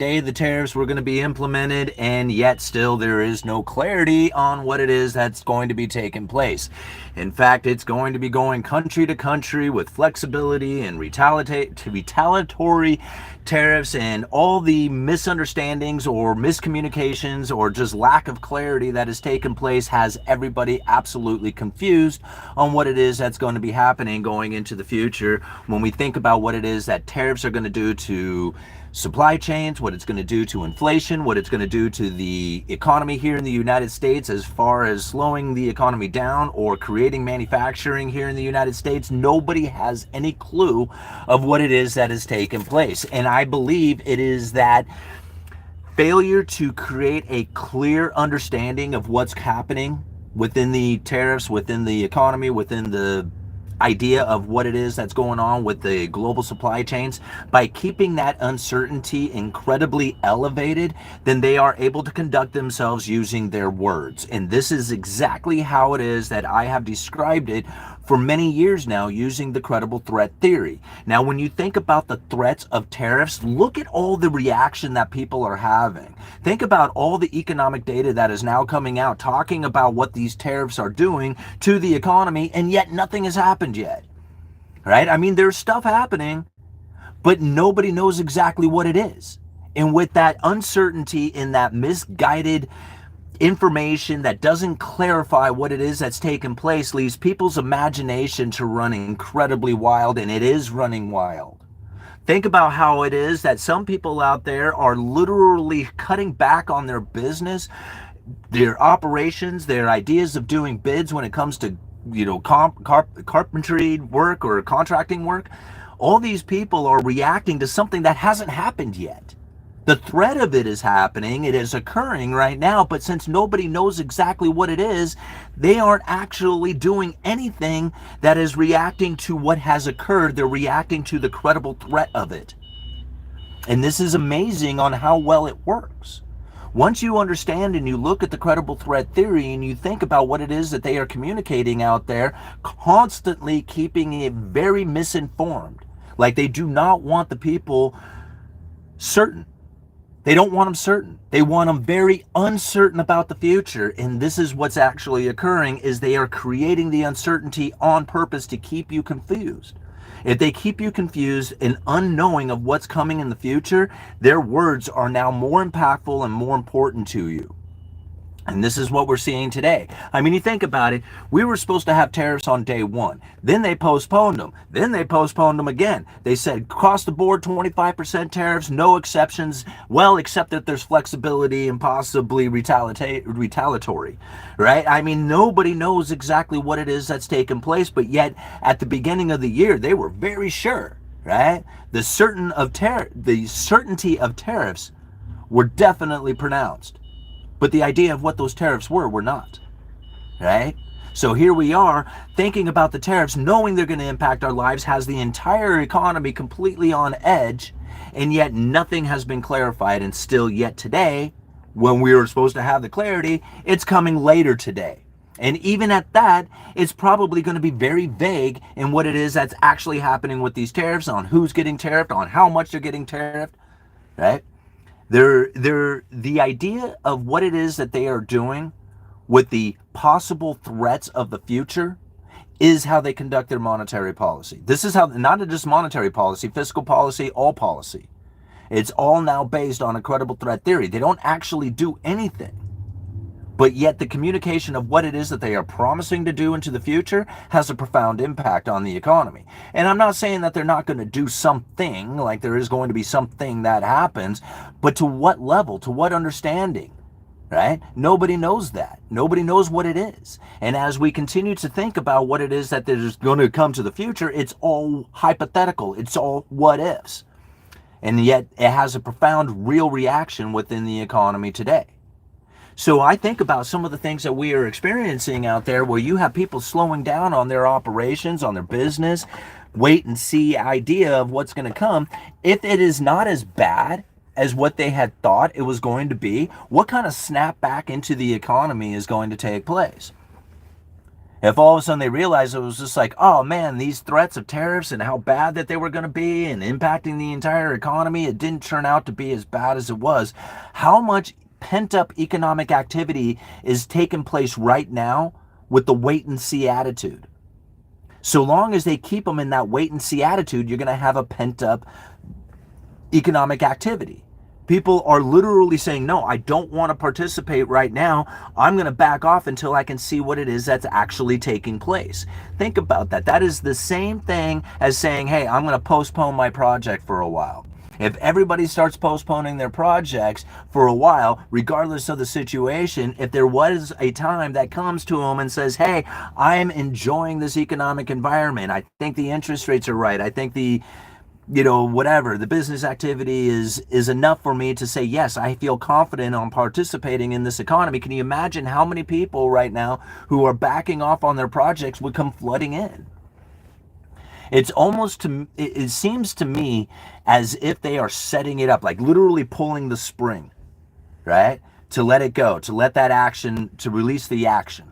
day the tariffs were going to be implemented, and yet still there is no clarity on what it is that's going to be taking place. In fact, it's going to be going country to country with flexibility and retaliatory tariffs, and all the misunderstandings or miscommunications or just lack of clarity that has taken place has everybody absolutely confused on what it is that's going to be happening going into the future when we think about what it is that tariffs are going to do to supply chains, what it's going to do to inflation, what it's going to do to the economy here in the United States as far as slowing the economy down or creating manufacturing here in the United States. Nobody has any clue of what it is that has taken place. And I believe it is that failure to create a clear understanding of what's happening within the tariffs, within the economy, within the idea of what it is that's going on with the global supply chains. By keeping that uncertainty incredibly elevated, then they are able to conduct themselves using their words. And this is exactly how it is that I have described it for many years now, using the credible threat theory. Now, when you think about the threats of tariffs, look at all the reaction that people are having. Think about all the economic data that is now coming out talking about what these tariffs are doing to the economy, and yet nothing has happened yet. Right? I mean, there's stuff happening, but nobody knows exactly what it is. And with that uncertainty in that misguided information that doesn't clarify what it is that's taking place, leaves people's imagination to run incredibly wild, and it is running wild. Think about how it is that some people out there are literally cutting back on their business, their operations, their ideas of doing bids when it comes to, carpentry work or contracting work. All these people are reacting to something that hasn't happened yet. The threat of it is happening, it is occurring right now, but since nobody knows exactly what it is, they aren't actually doing anything that is reacting to what has occurred. They're reacting to the credible threat of it. And this is amazing on how well it works. Once you understand and you look at the credible threat theory and you think about what it is that they are communicating out there, constantly keeping it very misinformed. Like, they do not want the people certain. They don't want them certain. They want them very uncertain about the future. And this is what's actually occurring, is they are creating the uncertainty on purpose to keep you confused. If they keep you confused and unknowing of what's coming in the future, their words are now more impactful and more important to you. And this is what we're seeing today. I mean, you think about it, we were supposed to have tariffs on day one. Then they postponed them. Then they postponed them again. They said across the board 25% tariffs, no exceptions. Well, except that there's flexibility and possibly retaliatory, right? I mean, nobody knows exactly what it is that's taking place, but yet at the beginning of the year, they were very sure, right? The certainty of tariffs were definitely pronounced. But the idea of what those tariffs were not, right? So here we are thinking about the tariffs, knowing they're going to impact our lives, has the entire economy completely on edge, and yet nothing has been clarified. And still yet today, when we were supposed to have the clarity, it's coming later today. And even at that, it's probably going to be very vague in what it is that's actually happening with these tariffs, on who's getting tariffed, on how much they're getting tariffed, right? The idea of what it is that they are doing with the possible threats of the future is how they conduct their monetary policy. This is how, not just monetary policy, fiscal policy, all policy. It's all now based on a credible threat theory. They don't actually do anything. But yet the communication of what it is that they are promising to do into the future has a profound impact on the economy. And I'm not saying that they're not going to do something, like there is going to be something that happens, but to what level, to what understanding, right? Nobody knows that. Nobody knows what it is. And as we continue to think about what it is that is going to come to the future, it's all hypothetical. It's all what ifs. And yet it has a profound real reaction within the economy today. So I think about some of the things that we are experiencing out there, where you have people slowing down on their operations, on their business, wait and see idea of what's going to come. If it is not as bad as what they had thought it was going to be, what kind of snap back into the economy is going to take place? If all of a sudden they realized it was just like, oh man, these threats of tariffs and how bad that they were going to be and impacting the entire economy, it didn't turn out to be as bad as it was. How much pent-up economic activity is taking place right now with the wait and see attitude? So long as they keep them in that wait and see attitude, you're going to have a pent-up economic activity. People are literally saying, no, I don't want to participate right now. I'm going to back off until I can see what it is that's actually taking place. Think about that. That is the same thing as saying, hey, I'm going to postpone my project for a while. If everybody starts postponing their projects for a while, regardless of the situation, if there was a time that comes to them and says, hey, I'm enjoying this economic environment. I think the interest rates are right. I think the whatever, the business activity is enough for me to say, yes, I feel confident on participating in this economy. Can you imagine how many people right now who are backing off on their projects would come flooding in? It's almost, it seems to me as if they are setting it up, like literally pulling the spring, right? To let it go, to let that action, to release the action.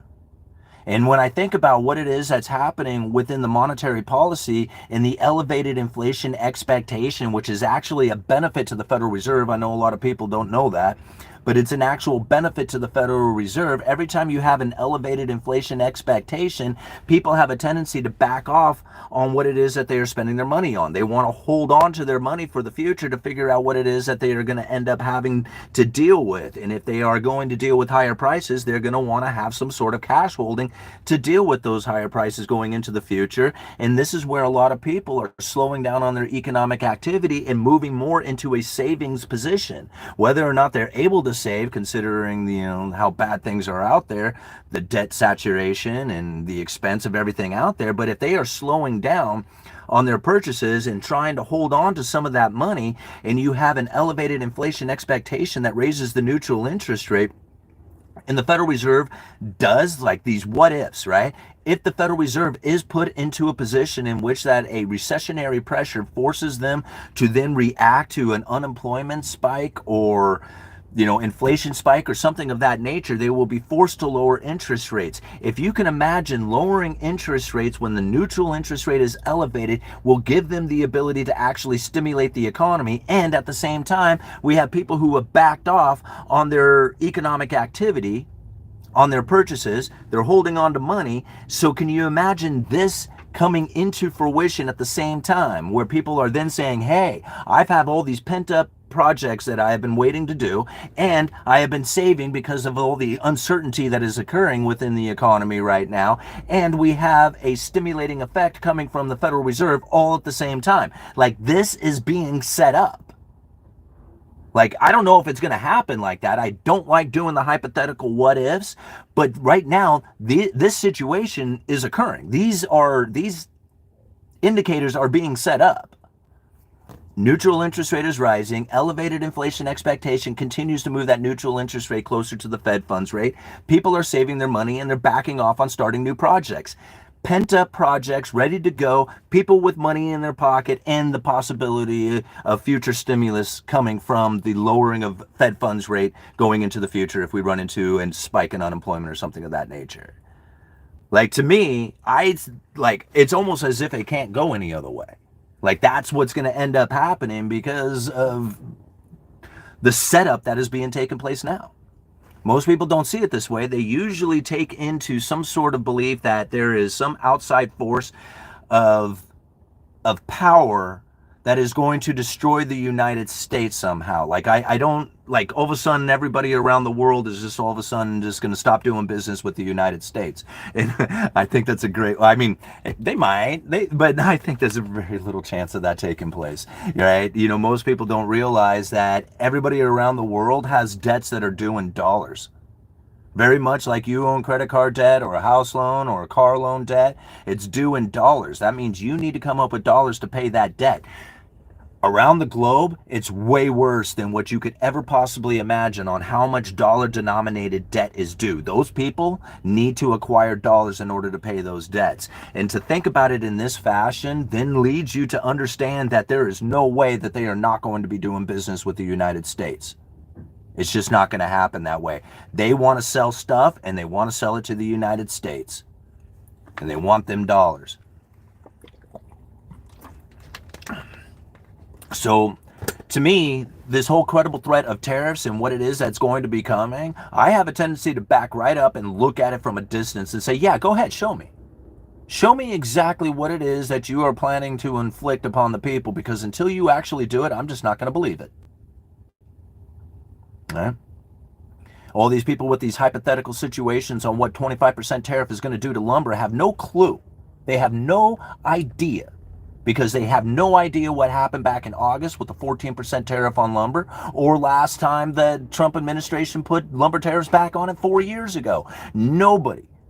And when I think about what it is that's happening within the monetary policy and the elevated inflation expectation, which is actually a benefit to the Federal Reserve, I know a lot of people don't know that, but it's an actual benefit to the Federal Reserve. Every time you have an elevated inflation expectation, people have a tendency to back off on what it is that they are spending their money on. They want to hold on to their money for the future to figure out what it is that they are going to end up having to deal with. And if they are going to deal with higher prices, they're going to want to have some sort of cash holding to deal with those higher prices going into the future. And this is where a lot of people are slowing down on their economic activity and moving more into a savings position. Whether or not they're able to save, considering how bad things are out there, the debt saturation and the expense of everything out there. But if they are slowing down on their purchases and trying to hold on to some of that money, and you have an elevated inflation expectation that raises the neutral interest rate, and the Federal Reserve does like these what ifs, right? If the Federal Reserve is put into a position in which that a recessionary pressure forces them to then react to an unemployment spike or inflation spike or something of that nature, they will be forced to lower interest rates. If you can imagine lowering interest rates when the neutral interest rate is elevated, will give them the ability to actually stimulate the economy. And at the same time, we have people who have backed off on their economic activity, on their purchases. They're holding on to money. So can you imagine this coming into fruition at the same time, where people are then saying, hey, I've had all these pent up projects that I have been waiting to do, and I have been saving because of all the uncertainty that is occurring within the economy right now, and we have a stimulating effect coming from the Federal Reserve all at the same time. Like, this is being set up. Like, I don't know if it's going to happen like that. I don't like doing the hypothetical what ifs, but right now this situation is occurring. These indicators are being set up. Neutral interest rate is rising. Elevated inflation expectation continues to move that neutral interest rate closer to the Fed funds rate. People are saving their money and they're backing off on starting new projects. Pent-up projects ready to go, people with money in their pocket, and the possibility of future stimulus coming from the lowering of Fed funds rate going into the future if we run into a spike in unemployment or something of that nature. Like, to me, it's almost as if it can't go any other way. Like, that's what's going to end up happening because of the setup that is being taken place now. Most people don't see it this way. They usually take into some sort of belief that there is some outside force of power that is going to destroy the United States somehow. Like, I don't, like, all of a sudden everybody around the world is just all of a sudden just going to stop doing business with the United States. And I think that's a great, I mean, they might, but I think there's a very little chance of that taking place, right? Most people don't realize that everybody around the world has debts that are due in dollars. Very much like you own credit card debt or a house loan or a car loan debt, it's due in dollars. That means you need to come up with dollars to pay that debt. Around the globe, it's way worse than what you could ever possibly imagine on how much dollar-denominated debt is due. Those people need to acquire dollars in order to pay those debts. And to think about it in this fashion then leads you to understand that there is no way that they are not going to be doing business with the United States. It's just not going to happen that way. They want to sell stuff, and they want to sell it to the United States. and they want them dollars. So to me, this whole credible threat of tariffs and what it is that's going to be coming, I have a tendency to back right up and look at it from a distance and say, yeah, go ahead, show me. Show me exactly what it is that you are planning to inflict upon the people, because until you actually do it, I'm just not going to believe it. All right? All these people with these hypothetical situations on what 25% tariff is going to do to lumber have no clue. They have no idea, because they have no idea what happened back in August with the 14% tariff on lumber, or last time the Trump administration put lumber tariffs back on it 4 years ago.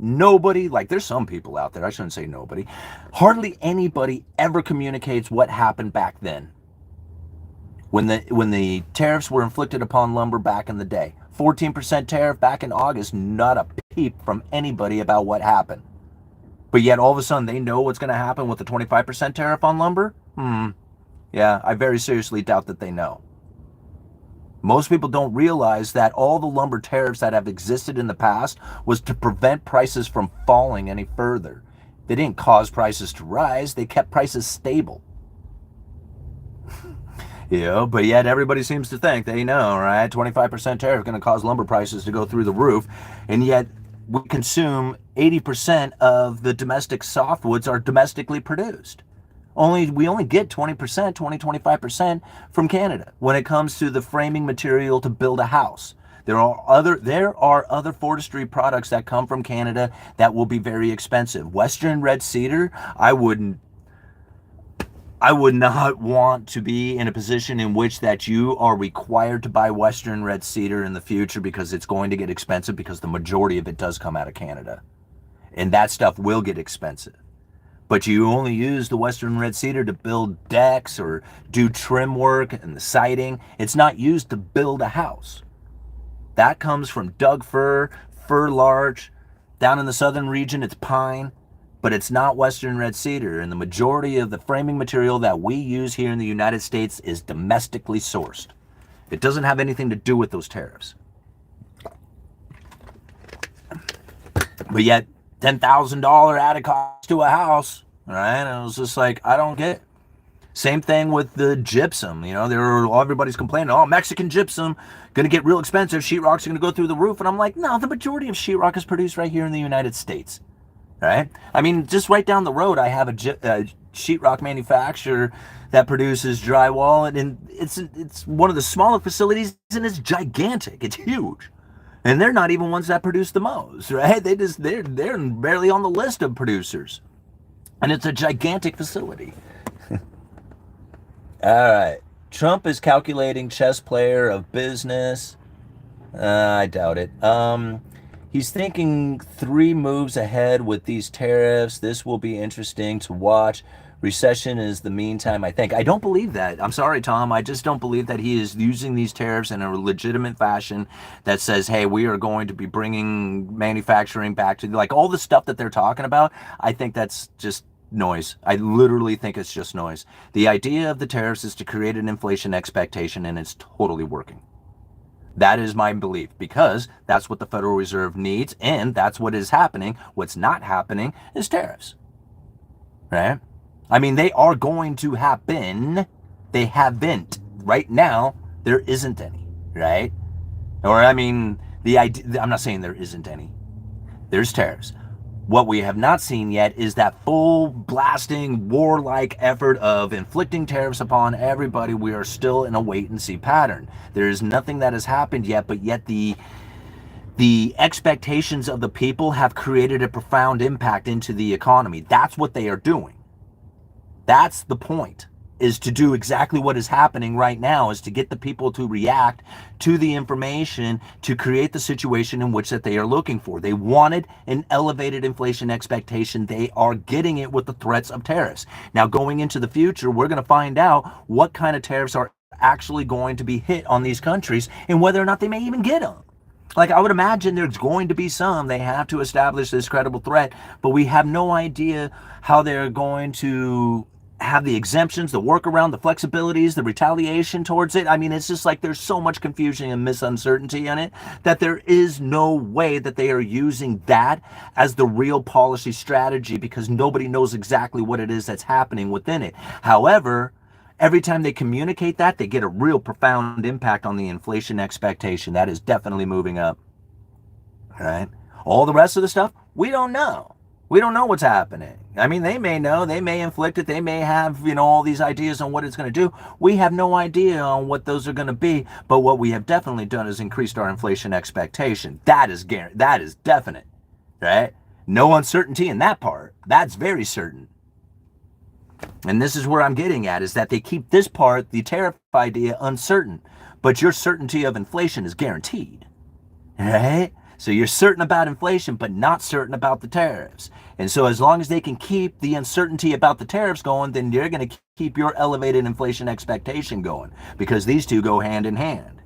Nobody, like there's some people out there, I shouldn't say nobody, hardly anybody ever communicates what happened back then. When the tariffs were inflicted upon lumber back in the day. 14% tariff back in August, not a peep from anybody about what happened. But yet all of a sudden they know what's going to happen with the 25% tariff on lumber? Yeah, I very seriously doubt that they know. Most people don't realize that all the lumber tariffs that have existed in the past was to prevent prices from falling any further. They didn't cause prices to rise, they kept prices stable. But yet everybody seems to think they know, right? 25% tariff is going to cause lumber prices to go through the roof, and yet we consume 80% of the domestic softwoods are domestically produced. We only get 25% from Canada when it comes to the framing material to build a house. There are other forestry products that come from Canada that will be very expensive. Western red cedar, I would not want to be in a position in which that you are required to buy Western red cedar in the future, because it's going to get expensive, because the majority of it does come out of Canada. And that stuff will get expensive. But you only use the Western red cedar to build decks or do trim work and the siding. It's not used to build a house. That comes from Doug fir, fir larch. Down in the southern region, it's pine. But it's not Western red cedar. And the majority of the framing material that we use here in the United States is domestically sourced. It doesn't have anything to do with those tariffs. But yet, $10,000 added cost to a house, right? And it was just like, I don't get it. Same thing with the gypsum. Everybody's complaining, oh, Mexican gypsum, going to get real expensive. Sheetrock's going to go through the roof. And I'm like, no, the majority of sheetrock is produced right here in the United States, right? I mean, just right down the road, I have a sheetrock manufacturer that produces drywall, and it's one of the smaller facilities, and it's gigantic. It's huge. And they're not even ones that produce the most, right? They're barely on the list of producers. And it's a gigantic facility. All right. Trump is calculating chess player of business. I doubt it. He's thinking 3 moves ahead with these tariffs. This will be interesting to watch. Recession is the meantime, I think. I don't believe that. I'm sorry, Tom. I just don't believe that he is using these tariffs in a legitimate fashion that says, hey, we are going to be bringing manufacturing back to, like, all the stuff that they're talking about. I think that's just noise. I literally think it's just noise. The idea of the tariffs is to create an inflation expectation, and it's totally working. That is my belief, because that's what the Federal Reserve needs, and that's what is happening. What's not happening is tariffs, right? I mean, they are going to happen. They haven't. Right now, there isn't any, right? Or, I mean, I'm not saying there isn't any. There's tariffs. What we have not seen yet is that full blasting warlike effort of inflicting tariffs upon everybody. We are still in a wait and see pattern. There is nothing that has happened yet, but yet the expectations of the people have created a profound impact into the economy. That's what they are doing. That's the point, is to do exactly what is happening right now, is to get the people to react to the information, to create the situation in which that they are looking for. They wanted an elevated inflation expectation. They are getting it with the threats of tariffs. Now, going into the future, we're going to find out what kind of tariffs are actually going to be hit on these countries and whether or not they may even get them. Like, I would imagine there's going to be some. They have to establish this credible threat, but we have no idea how they're going to have the exemptions, the workaround, the flexibilities, the retaliation towards it. I mean, it's just like there's so much confusion and uncertainty in it that there is no way that they are using that as the real policy strategy, because nobody knows exactly what it is that's happening within it. However, every time they communicate that, they get a real profound impact on the inflation expectation. That is definitely moving up. All right? All the rest of the stuff, we don't know. We don't know what's happening. I mean, they may know, they may inflict it, they may have, all these ideas on what it's going to do. We have no idea on what those are going to be, but what we have definitely done is increased our inflation expectation. That is definite, right? No uncertainty in that part. That's very certain. And this is where I'm getting at, is that they keep this part, the tariff idea, uncertain, but your certainty of inflation is guaranteed, right? So you're certain about inflation, but not certain about the tariffs. And so as long as they can keep the uncertainty about the tariffs going, then you're going to keep your elevated inflation expectation going, because these two go hand in hand.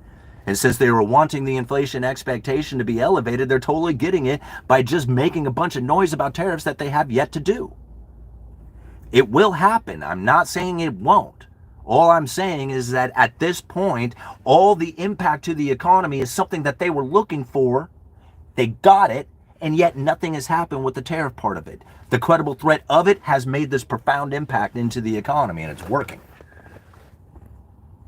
And since they were wanting the inflation expectation to be elevated, they're totally getting it by just making a bunch of noise about tariffs that they have yet to do. It will happen. I'm not saying it won't. All I'm saying is that at this point, all the impact to the economy is something that they were looking for. They got it, and yet nothing has happened with the tariff part of it. The credible threat of it has made this profound impact into the economy, and it's working.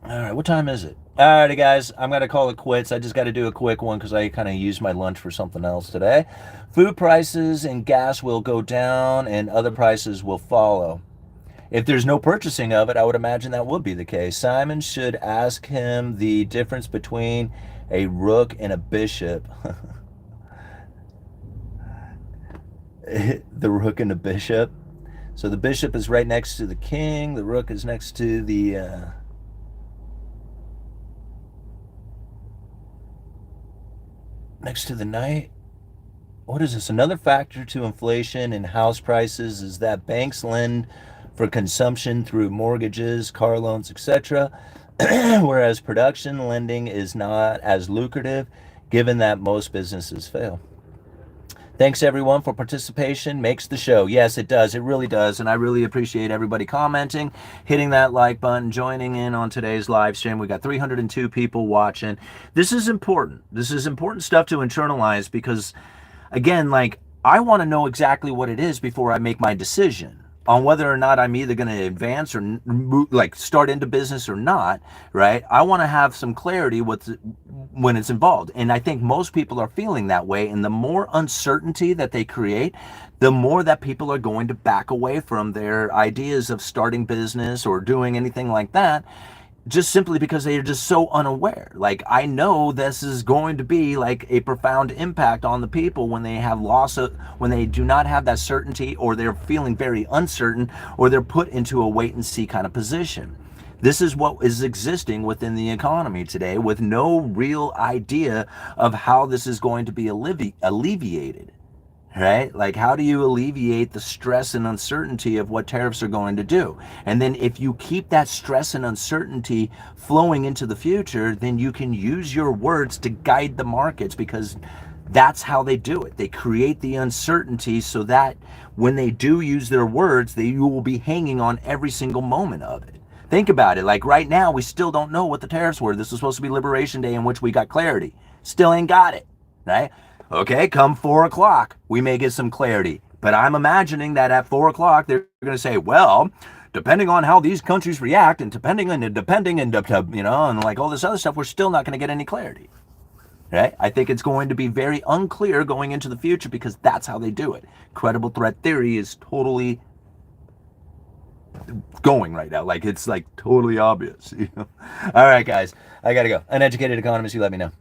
All right, what time is it? All righty, guys, I'm going to call it quits. I just got to do a quick one because I kind of used my lunch for something else today. Food prices and gas will go down, and other prices will follow. If there's no purchasing of it, I would imagine that would be the case. Simon should ask him the difference between a rook and a bishop. The rook and the bishop. So the bishop is right next to the king. The rook is next to the knight. What is this? Another factor to inflation and house prices is that banks lend for consumption through mortgages, car loans, etc., whereas production lending is not as lucrative, given that most businesses fail. Thanks, everyone, for participation. Makes the show. Yes, it does. It really does. And I really appreciate everybody commenting, hitting that like button, joining in on today's live stream. We got 302 people watching. This is important. This is important stuff to internalize because, again, I want to know exactly what it is before I make my decision on whether or not I'm either going to advance or start into business or not, right? I want to have some clarity when it's involved. And I think most people are feeling that way. And the more uncertainty that they create, the more that people are going to back away from their ideas of starting business or doing anything like that, just simply because they are just so unaware. I know this is going to be a profound impact on the people when they have when they do not have that certainty, or they're feeling very uncertain, or they're put into a wait and see kind of position. This is what is existing within the economy today, with no real idea of how this is going to be alleviated. Right? How do you alleviate the stress and uncertainty of what tariffs are going to do? And then if you keep that stress and uncertainty flowing into the future, then you can use your words to guide the markets, because that's how they do it. They create the uncertainty so that when they do use their words, you will be hanging on every single moment of it. Think about it. Right now, we still don't know what the tariffs were. This was supposed to be Liberation Day, in which we got clarity. Still ain't got it, right? Okay, come 4 o'clock, we may get some clarity. But I'm imagining that at 4 o'clock, they're going to say, well, depending on how these countries react, and and all this other stuff, we're still not going to get any clarity. Right? I think it's going to be very unclear going into the future, because that's how they do it. Credible threat theory is totally going right now. It's totally obvious. All right, guys, I got to go. Uneducated Economist, you let me know.